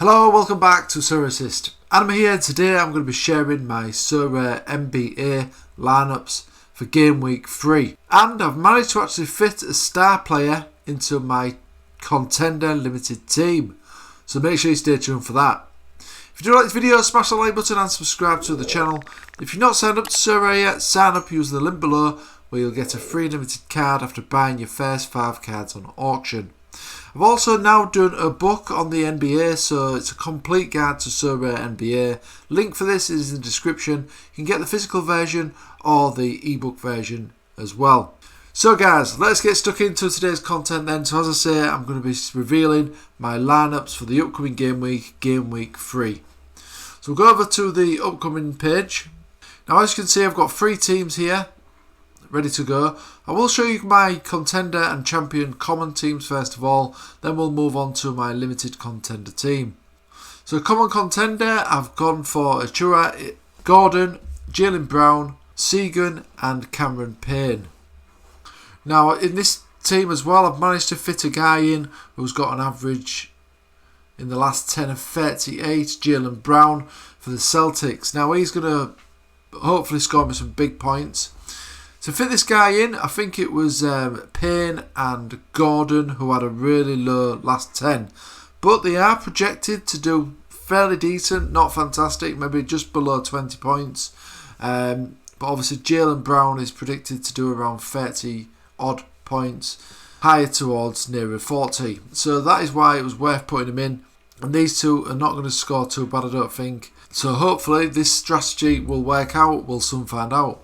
Hello, welcome back to Sorare Assist. I'm here. Today I'm going to be sharing my Sorare NBA lineups for game week 3. And I've managed to actually fit a star player into my Contender limited team. So make sure you stay tuned for that. If you do like this video, smash the like button and subscribe to the channel. If you're not signed up to Sorare yet, sign up using the link below where you'll get a free limited card after buying your first 5 cards on auction. I've also now done a book on the NBA, so it's a complete guide to Sorare NBA. Link for this is in the description. You can get the physical version or the ebook version as well. So guys, let's get stuck into today's content then. So as I say, I'm going to be revealing my lineups for the upcoming game week 3. So we'll go over to the upcoming page. Now as you can see, I've got 3 teams here ready to go. I will show you my contender and champion common teams first of all, then we'll move on to my limited contender team. So common contender, I've gone for Achura, Gordon, Jaylen Brown, Segan and Cameron Payne. Now in this team as well, I've managed to fit a guy in who's got an average in the last 10 of 38, Jaylen Brown for the Celtics. Now he's going to hopefully score me some big points. To fit this guy in, I think it was Payne and Gordon who had a really low last 10. But they are projected to do fairly decent, not fantastic, maybe just below 20 points. But obviously Jaylen Brown is predicted to do around 30 odd points, higher towards nearer 40. So that is why it was worth putting him in. And these two are not going to score too bad, I don't think. So hopefully this strategy will work out, we'll soon find out.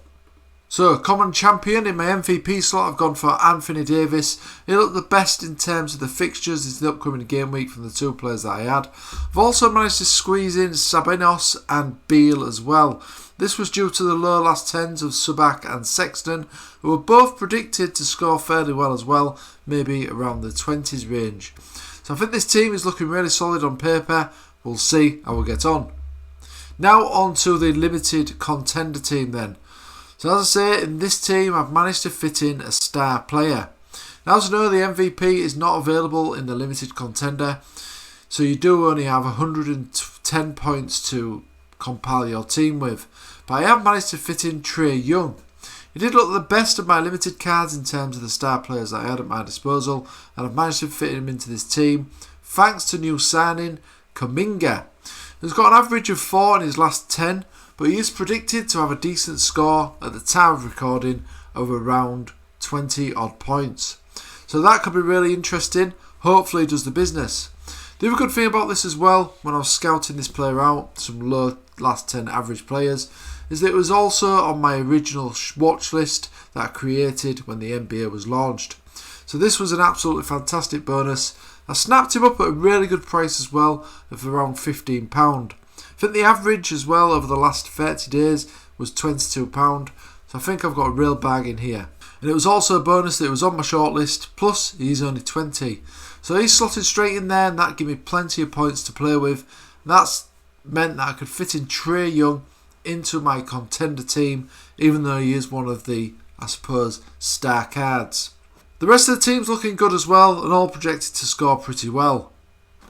So, common champion, in my MVP slot I've gone for Anthony Davis. He looked the best in terms of the fixtures in the upcoming game week from the 2 players that I had. I've also managed to squeeze in Sabonis and Beal as well. This was due to the low last 10s of Zubac and Sexton, who were both predicted to score fairly well as well, maybe around the 20s range. So I think this team is looking really solid on paper. We'll see how we'll get on. Now on to the limited contender team then. So as I say, in this team I've managed to fit in a star player. Now as you know, the MVP is not available in the limited contender, so you do only have 110 points to compile your team with. But I have managed to fit in Trae Young. He did look the best of my limited cards in terms of the star players that I had at my disposal, and I've managed to fit him into this team thanks to new signing Kuminga. He's got an average of 4 in his last 10, but he is predicted to have a decent score at the time of recording of around 20 odd points. So that could be really interesting. Hopefully he does the business. The other good thing about this as well, when I was scouting this player out, some low last 10 average players, is that it was also on my original watch list that I created when the NBA was launched. So this was an absolutely fantastic bonus. I snapped him up at a really good price as well, of around £15. I think the average as well over the last 30 days was £22, so I think I've got a real bargain here. And it was also a bonus that it was on my shortlist, plus he's only 20. So he's slotted straight in there, and that gave me plenty of points to play with. That's meant that I could fit in Trae Young into my contender team, even though he is one of the, I suppose, star cards. The rest of the team's looking good as well, and all projected to score pretty well.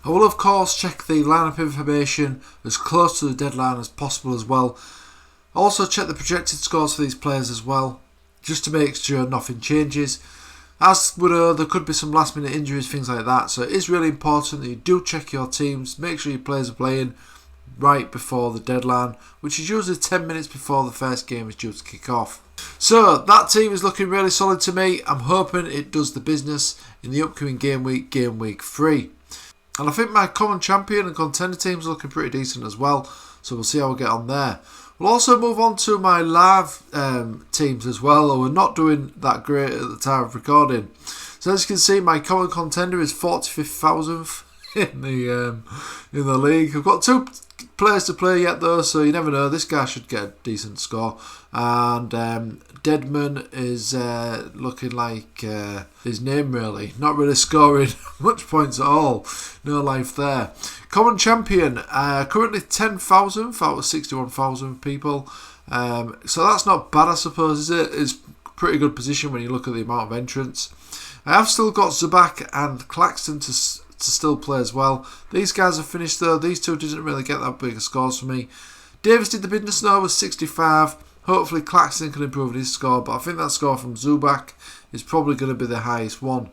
I will of course check the lineup information as close to the deadline as possible as well. Also check the projected scores for these players as well, just to make sure nothing changes. As we know, there could be some last minute injuries, things like that, so it is really important that you do check your teams, make sure your players are playing right before the deadline, which is usually 10 minutes before the first game is due to kick off. So that team is looking really solid to me. I'm hoping it does the business in the upcoming game week 3. And I think my common champion and contender teams are looking pretty decent as well. So we'll see how we get on there. We'll also move on to my live teams as well, though we're not doing that great at the time of recording. So as you can see, my common contender is 45,000th in the league. I've got 2 players to play yet though, so you never know. This guy should get a decent score. And Deadman is looking like his name really. Not really scoring much points at all. No life there. Common champion, currently 10,000th out of 61,000 people. So that's not bad, I suppose, is it? It's a pretty good position when you look at the amount of entrants. I have still got Zubac and Claxton to still play as well. These guys have finished though. These two didn't really get that big of scores for me. Davis did the business snow with 65. Hopefully Claxton can improve his score, but I think that score from Zubac is probably going to be the highest one.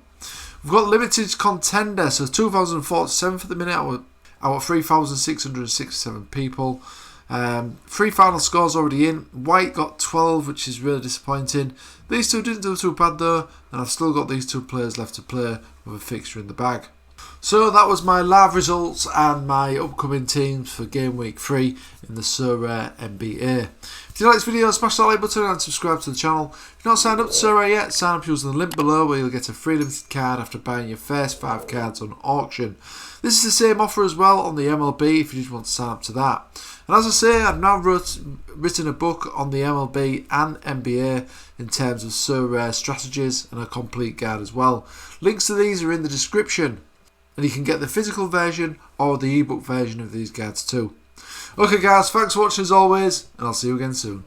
We've got limited contender, so 2,047 for the minute out of 3,667 people. 3 final scores already in. White got 12, which is really disappointing. These two didn't do too bad though, and I've still got these two players left to play with a fixture in the bag. So that was my live results and my upcoming teams for game week 3 in the Sorare NBA. If you like this video, smash that like button and subscribe to the channel. If you're not signed up to Sorare yet, sign up using the link below where you'll get a free limited card after buying your first 5 cards on auction. This is the same offer as well on the MLB if you just want to sign up to that. And as I say, I've now written a book on the MLB and NBA in terms of Sorare strategies and a complete guide as well. Links to these are in the description. And you can get the physical version or the ebook version of these guides too. Okay guys, thanks for watching as always, and I'll see you again soon.